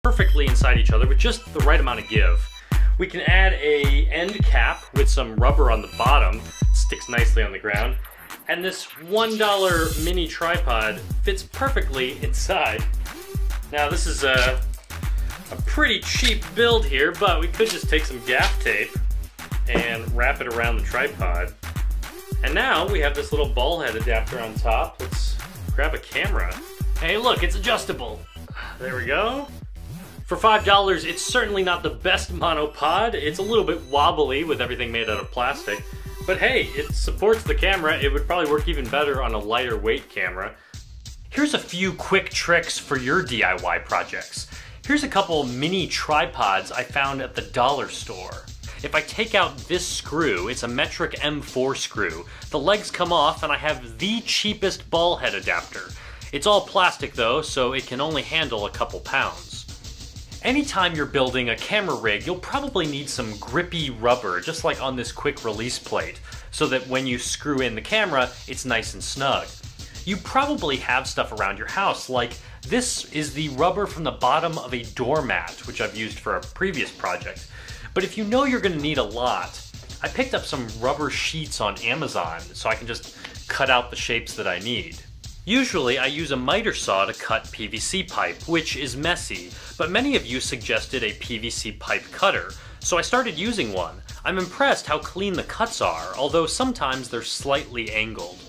perfectly inside each other with just the right amount of give. We can add a end cap with some rubber on the bottom, sticks nicely on the ground, and this $1 mini tripod fits perfectly inside. Now this is a pretty cheap build here, but we could just take some gaff tape and wrap it around the tripod. And now we have this little ball head adapter on top. Let's grab a camera. Hey look, it's adjustable. There we go. For $5, it's certainly not the best monopod. It's a little bit wobbly with everything made out of plastic. But hey, it supports the camera. It would probably work even better on a lighter weight camera. Here's a few quick tricks for your DIY projects. Here's a couple mini tripods I found at the dollar store. If I take out this screw, it's a metric M4 screw. The legs come off and I have the cheapest ball head adapter. It's all plastic though, so it can only handle a couple pounds. Anytime you're building a camera rig, you'll probably need some grippy rubber, just like on this quick release plate, so that when you screw in the camera, it's nice and snug. You probably have stuff around your house, like this is the rubber from the bottom of a doormat, which I've used for a previous project. But if you know you're gonna need a lot, I picked up some rubber sheets on Amazon, so I can just cut out the shapes that I need. Usually I use a miter saw to cut PVC pipe, which is messy, but many of you suggested a PVC pipe cutter, so I started using one. I'm impressed how clean the cuts are, although sometimes they're slightly angled.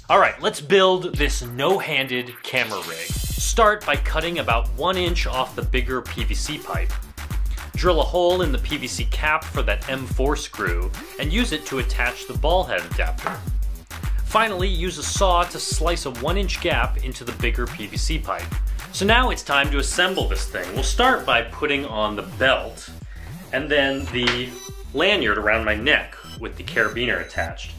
Alright, let's build this no-handed camera rig. Start by cutting about 1 inch off the bigger PVC pipe. Drill a hole in the PVC cap for that M4 screw, and use it to attach the ball head adapter. Finally, use a saw to slice a 1 inch gap into the bigger PVC pipe. So now it's time to assemble this thing. We'll start by putting on the belt, and then the lanyard around my neck with the carabiner attached.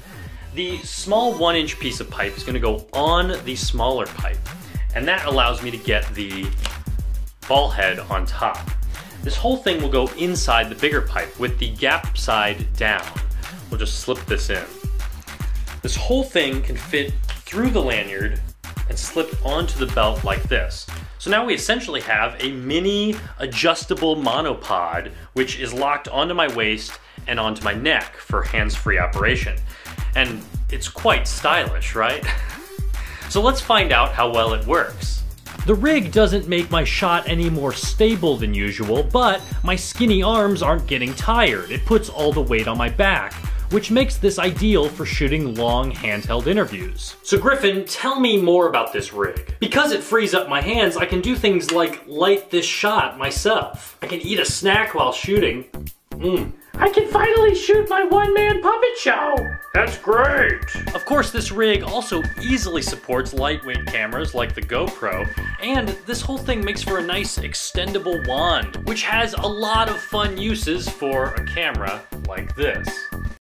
The small 1 inch piece of pipe is going to go on the smaller pipe, and that allows me to get the ball head on top. This whole thing will go inside the bigger pipe with the gap side down. We'll just slip this in. This whole thing can fit through the lanyard and slip onto the belt like this. So now we essentially have a mini adjustable monopod, which is locked onto my waist and onto my neck for hands-free operation. And it's quite stylish, right? So let's find out how well it works. The rig doesn't make my shot any more stable than usual, but my skinny arms aren't getting tired. It puts all the weight on my back, which makes this ideal for shooting long handheld interviews. So Griffin, tell me more about this rig. Because it frees up my hands, I can do things like light this shot myself. I can eat a snack while shooting. I can finally shoot my one-man puppet show! That's great! Of course, this rig also easily supports lightweight cameras like the GoPro, and this whole thing makes for a nice extendable wand, which has a lot of fun uses for a camera like this.